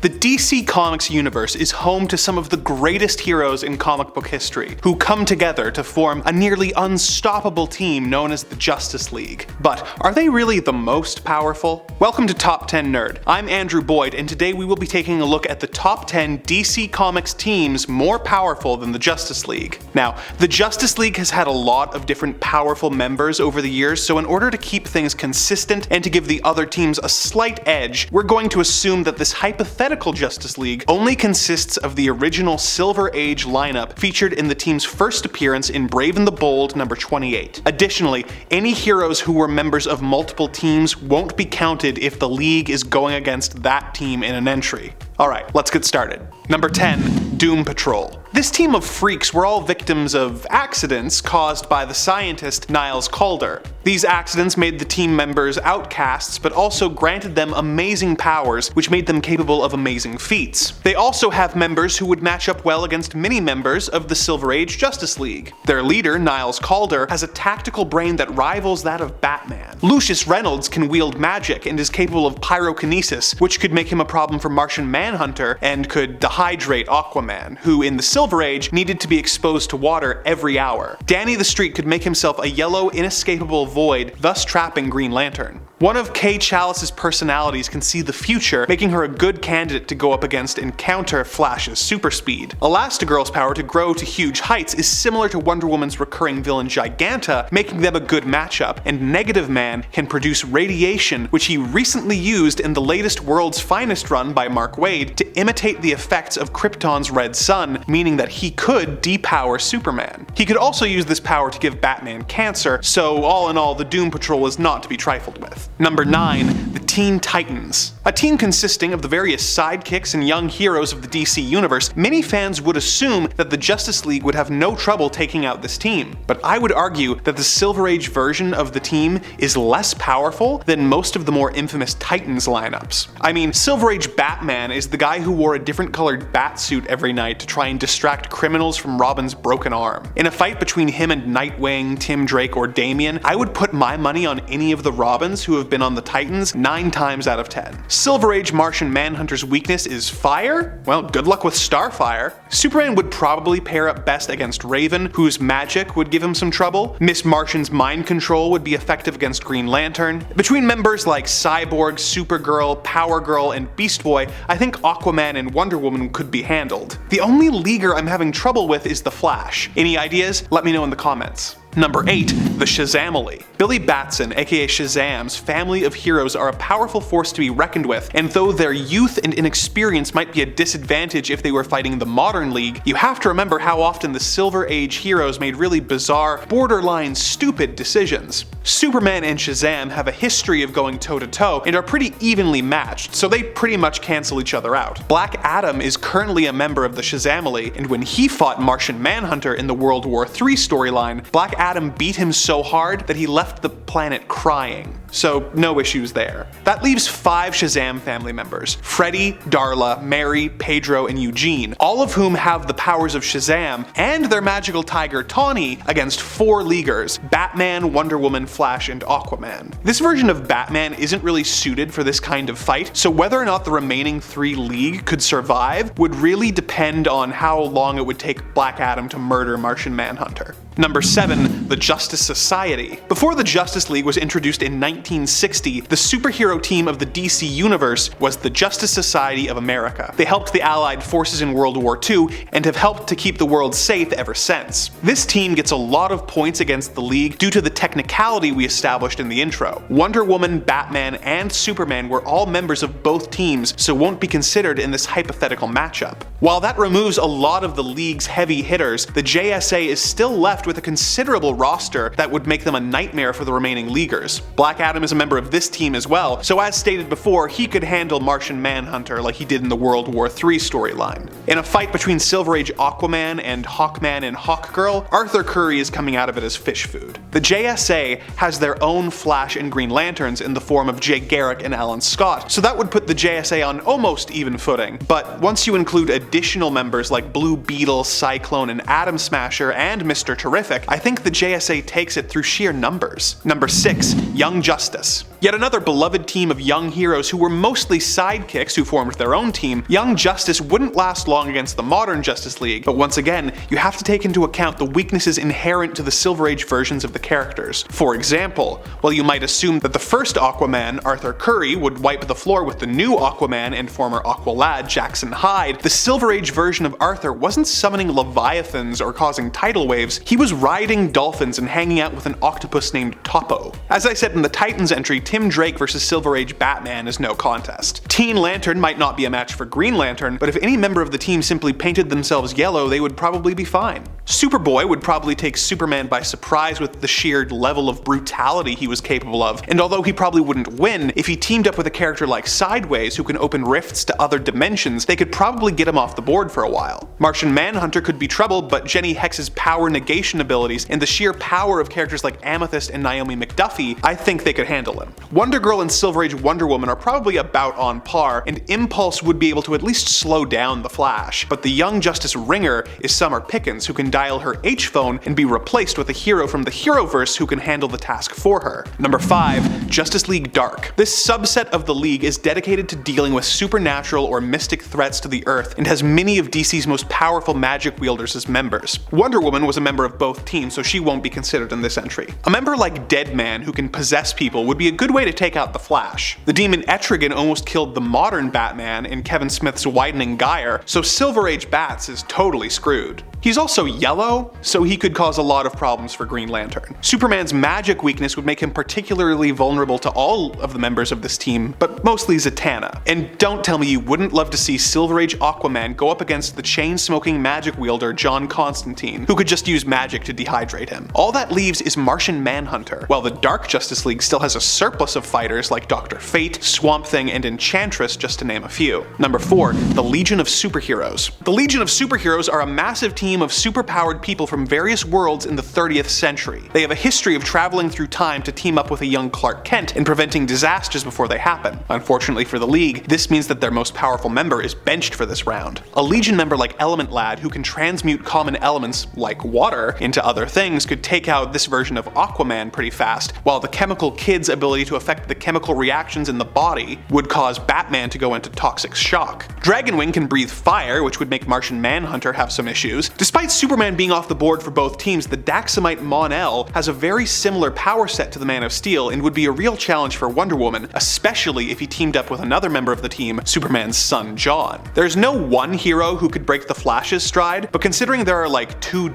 The DC Comics universe is home to some of the greatest heroes in comic book history, who come together to form a nearly unstoppable team known as the Justice League. But are they really the most powerful? Welcome to Top 10 Nerd. I'm Andrew Boyd, and today we will be taking a look at the top 10 DC Comics teams more powerful than the Justice League. Now, the Justice League has had a lot of different powerful members over the years, so in order to keep things consistent and to give the other teams a slight edge, we're going to assume that this hypothetical Justice League only consists of the original Silver Age lineup featured in the team's first appearance in Brave and the Bold number 28. Additionally, any heroes who were members of multiple teams won't be counted if the league is going against that team in an entry. Alright, let's get started. Number 10. Doom Patrol. This team of freaks were all victims of accidents caused by the scientist Niles Caulder. These accidents made the team members outcasts, but also granted them amazing powers, which made them capable of amazing feats. They also have members who would match up well against many members of the Silver Age Justice League. Their leader, Niles Caulder, has a tactical brain that rivals that of Batman. Lucius Reynolds can wield magic and is capable of pyrokinesis, which could make him a problem for Martian Manhunter and could dehydrate Aquaman, who in the Silver Age needed to be exposed to water every hour. Danny the Street could make himself a yellow, inescapable void, thus trapping Green Lantern. One of Kay Chalice's personalities can see the future, making her a good candidate to go up against and counter Flash's super speed. Elastigirl's power to grow to huge heights is similar to Wonder Woman's recurring villain Giganta, making them a good matchup, and Negative Man can produce radiation, which he recently used in the latest World's Finest run by Mark Waid to imitate the effects of Krypton's red sun, meaning that he could depower Superman. He could also use this power to give Batman cancer, so all in all, the Doom Patrol is not to be trifled with. Number 9. The Teen Titans. A team consisting of the various sidekicks and young heroes of the DC universe, many fans would assume that the Justice League would have no trouble taking out this team. But I would argue that the Silver Age version of the team is less powerful than most of the more infamous Titans lineups. I mean, Silver Age Batman is the guy who wore a different colored bat suit every night to try and distract criminals from Robin's broken arm. In a fight between him and Nightwing, Tim Drake, or Damian, I would put my money on any of the Robins who have been on the Titans 9 times out of 10. Silver Age Martian Manhunter's weakness is fire? Well, good luck with Starfire. Superman would probably pair up best against Raven, whose magic would give him some trouble. Miss Martian's mind control would be effective against Green Lantern. Between members like Cyborg, Supergirl, Power Girl, and Beast Boy, I think Aquaman and Wonder Woman could be handled. The only leaguer I'm having trouble with is the Flash. Any ideas? Let me know in the comments. Number 8. The Shazamily. Billy Batson, aka Shazam's family of heroes are a powerful force to be reckoned with, and though their youth and inexperience might be a disadvantage if they were fighting the modern league, you have to remember how often the Silver Age heroes made really bizarre, borderline stupid decisions. Superman and Shazam have a history of going toe-to-toe and are pretty evenly matched, so they pretty much cancel each other out. Black Adam is currently a member of the Shazamily, and when he fought Martian Manhunter in the World War III storyline, Black Adam beat him so hard that he left the planet crying. So no issues there. That leaves 5 Shazam family members: Freddy, Darla, Mary, Pedro, and Eugene, all of whom have the powers of Shazam and their magical tiger Tawny against 4 leaguers: Batman, Wonder Woman, Flash, and Aquaman. This version of Batman isn't really suited for this kind of fight, so whether or not the remaining 3 league could survive would really depend on how long it would take Black Adam to murder Martian Manhunter. Number 7. The Justice Society. Before the Justice League was introduced in 1960, the superhero team of the DC Universe was the Justice Society of America. They helped the Allied forces in World War II and have helped to keep the world safe ever since. This team gets a lot of points against the League due to the technicality we established in the intro. Wonder Woman, Batman, and Superman were all members of both teams, so won't be considered in this hypothetical matchup. While that removes a lot of the League's heavy hitters, the JSA is still left with a considerable roster that would make them a nightmare for the remaining leaguers. Black Adam is a member of this team as well, so as stated before, he could handle Martian Manhunter like he did in the World War III storyline. In a fight between Silver Age Aquaman and Hawkman and Hawkgirl, Arthur Curry is coming out of it as fish food. The JSA has their own Flash and Green Lanterns in the form of Jay Garrick and Alan Scott, so that would put the JSA on almost even footing. But once you include additional members like Blue Beetle, Cyclone, and Atom Smasher, and Mr. Terrific, I think the JSA takes it through sheer numbers. Number 6. Young Justice. Yet another beloved team of young heroes who were mostly sidekicks who formed their own team, Young Justice wouldn't last long against the modern Justice League, but once again, you have to take into account the weaknesses inherent to the Silver Age versions of the characters. For example, while you might assume that the first Aquaman, Arthur Curry, would wipe the floor with the new Aquaman and former Aqualad, Jackson Hyde, the Silver Age version of Arthur wasn't summoning leviathans or causing tidal waves, he was riding dolphins and hanging out with an octopus named Topo. As I said in the Titans entry, Tim Drake vs Silver Age Batman is no contest. Teen Lantern might not be a match for Green Lantern, but if any member of the team simply painted themselves yellow, they would probably be fine. Superboy would probably take Superman by surprise with the sheer level of brutality he was capable of, and although he probably wouldn't win, if he teamed up with a character like Sideways who can open rifts to other dimensions, they could probably get him off the board for a while. Martian Manhunter could be trouble, but Jenny Hex's power negation abilities and the sheer power of characters like Amethyst and Naomi McDuffie, I think they could handle him. Wonder Girl and Silver Age Wonder Woman are probably about on par, and Impulse would be able to at least slow down the Flash, but the Young Justice ringer is Summer Pickens, who can dial her H-phone and be replaced with a hero from the Heroverse who can handle the task for her. Number 5. Justice League Dark. This subset of the League is dedicated to dealing with supernatural or mystic threats to the Earth, and has many of DC's most powerful magic wielders as members. Wonder Woman was a member of both teams, so she won't be considered in this entry. A member like Deadman, who can possess people, would be a good way to take out the Flash. The demon Etrigan almost killed the modern Batman in Kevin Smith's Widening Gyre, so Silver Age Bats is totally screwed. He's also yellow, so he could cause a lot of problems for Green Lantern. Superman's magic weakness would make him particularly vulnerable to all of the members of this team, but mostly Zatanna. And don't tell me you wouldn't love to see Silver Age Aquaman go up against the chain-smoking magic wielder John Constantine, who could just use magic to dehydrate him. All that leaves is Martian Manhunter, while the Dark Justice League still has a surplus of fighters like Dr. Fate, Swamp Thing, and Enchantress, just to name a few. Number 4. The Legion of Superheroes. The Legion of Superheroes are a massive team of superpowered people from various worlds in the 30th century. They have a history of traveling through time to team up with a young Clark Kent and preventing disasters before they happen. Unfortunately for the League, this means that their most powerful member is benched for this round. A Legion member like Element Lad, who can transmute common elements, like water, into other things, could take out this version of Aquaman pretty fast, while the Chemical Kid's ability to affect the chemical reactions in the body would cause Batman to go into toxic shock. Dragonwing can breathe fire, which would make Martian Manhunter have some issues. Despite Superman being off the board for both teams, the Daxamite Mon-El has a very similar power set to the Man of Steel and would be a real challenge for Wonder Woman, especially if he teamed up with another member of the team, Superman's son John. There's no one hero who could break the Flash's stride, but considering there are like 24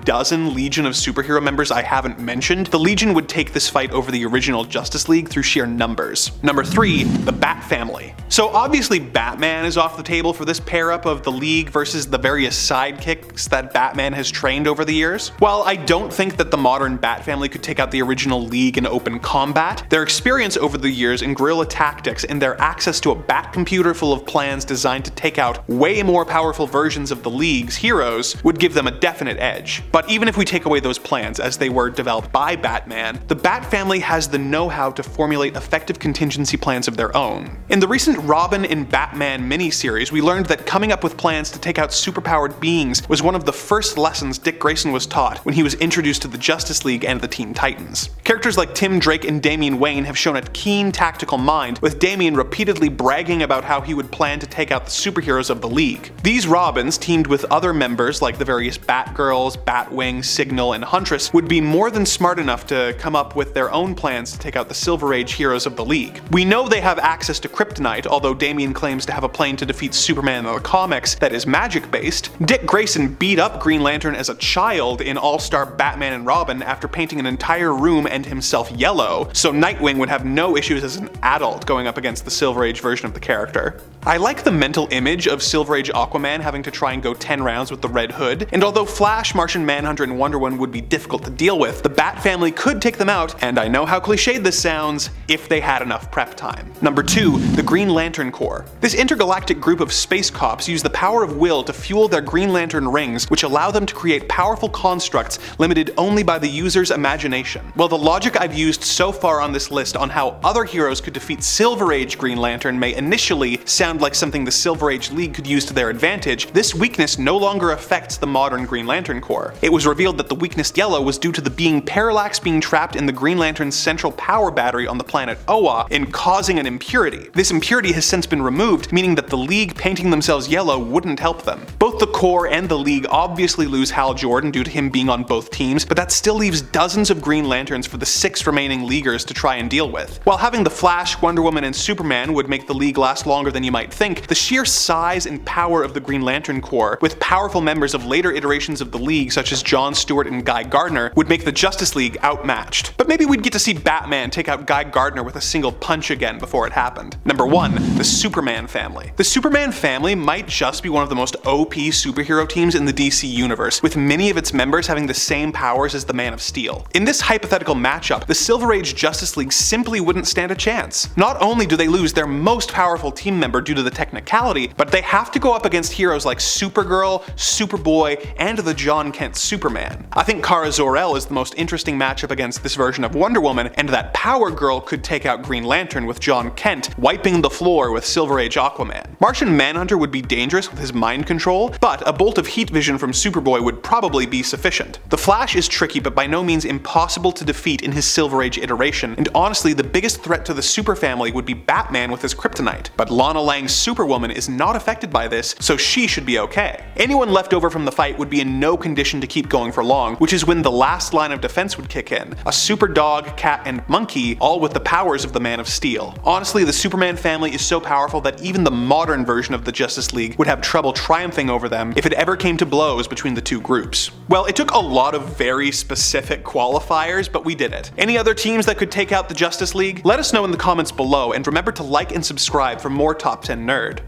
Legion of Superhero members I haven't mentioned, the Legion would take this fight over the original Justice League through sheer numbers. Number 3. The Batfamily. So obviously Batman is off the table for this pair-up of the League versus the various sidekicks that Batman has trained over the years. While I don't think that the modern Batfamily could take out the original League in open combat, their experience over the years in guerrilla tactics and their access to a Bat computer full of plans designed to take out way more powerful versions of the League's heroes would give them a definite edge. But even if we take away those plans as they were developed by Batman, the Batfamily has the know-how to formulate effective contingency plans of their own. In the recent Robin and Batman miniseries, we learned that coming up with plans to take out superpowered beings was one of the first lessons Dick Grayson was taught when he was introduced to the Justice League and the Teen Titans. Characters like Tim Drake and Damian Wayne have shown a keen tactical mind, with Damian repeatedly bragging about how he would plan to take out the superheroes of the League. These Robins, teamed with other members like the various Batgirls, Batwing, Signal, and Huntress, would be more than smart enough to come up with their own plans to take out the Silver Age heroes of the League. We know they have access to kryptonite, although Damian claims to have a plan to defeat Superman in the comics that is magic-based. Dick Grayson beat up Green Lantern as a child in All-Star Batman and Robin after painting an entire room and himself yellow, so Nightwing would have no issues as an adult going up against the Silver Age version of the character. I like the mental image of Silver Age Aquaman having to try and go 10 rounds with the Red Hood, and although Flash, Martian Manhunter, and Wonder Woman would be difficult to deal with, the Batfamily could take them out, and I know how cliched this sounds, if they had enough prep time. Number 2. The Green Lantern Corps. This intergalactic group of space cops use the power of will to fuel their Green Lantern rings, which allow allow them to create powerful constructs limited only by the user's imagination. Well, the logic I've used so far on this list on how other heroes could defeat Silver Age Green Lantern may initially sound like something the Silver Age League could use to their advantage, this weakness no longer affects the modern Green Lantern Corps. It was revealed that the weakness yellow was due to the being Parallax being trapped in the Green Lantern's central power battery on the planet Oa and causing an impurity. This impurity has since been removed, meaning that the League painting themselves yellow wouldn't help them. Both the Corps and the League obviously lose Hal Jordan due to him being on both teams, but that still leaves dozens of Green Lanterns for the 6 remaining Leaguers to try and deal with. While having the Flash, Wonder Woman, and Superman would make the League last longer than you might think, the sheer size and power of the Green Lantern Corps, with powerful members of later iterations of the League such as John Stewart and Guy Gardner, would make the Justice League outmatched. But maybe we'd get to see Batman take out Guy Gardner with a single punch again before it happened. Number 1. The Superman Family. The Superman Family might just be one of the most OP superhero teams in the DC universe, with many of its members having the same powers as the Man of Steel. In this hypothetical matchup, the Silver Age Justice League simply wouldn't stand a chance. Not only do they lose their most powerful team member due to the technicality, but they have to go up against heroes like Supergirl, Superboy, and the John Kent Superman. I think Kara Zor-El is the most interesting matchup against this version of Wonder Woman, and that Power Girl could take out Green Lantern with John Kent wiping the floor with Silver Age Aquaman. Martian Manhunter would be dangerous with his mind control, but a bolt of heat vision from Superboy would probably be sufficient. The Flash is tricky but by no means impossible to defeat in his Silver Age iteration, and honestly the biggest threat to the Super Family would be Batman with his kryptonite. But Lana Lang's Superwoman is not affected by this, so she should be okay. Anyone left over from the fight would be in no condition to keep going for long, which is when the last line of defense would kick in. A super dog, cat, and monkey, all with the powers of the Man of Steel. Honestly, the Superman family is so powerful that even the modern version of the Justice League would have trouble triumphing over them if it ever came to blows between the two groups. Well, it took a lot of very specific qualifiers, but we did it. Any other teams that could take out the Justice League? Let us know in the comments below, and remember to like and subscribe for more Top 10 Nerd.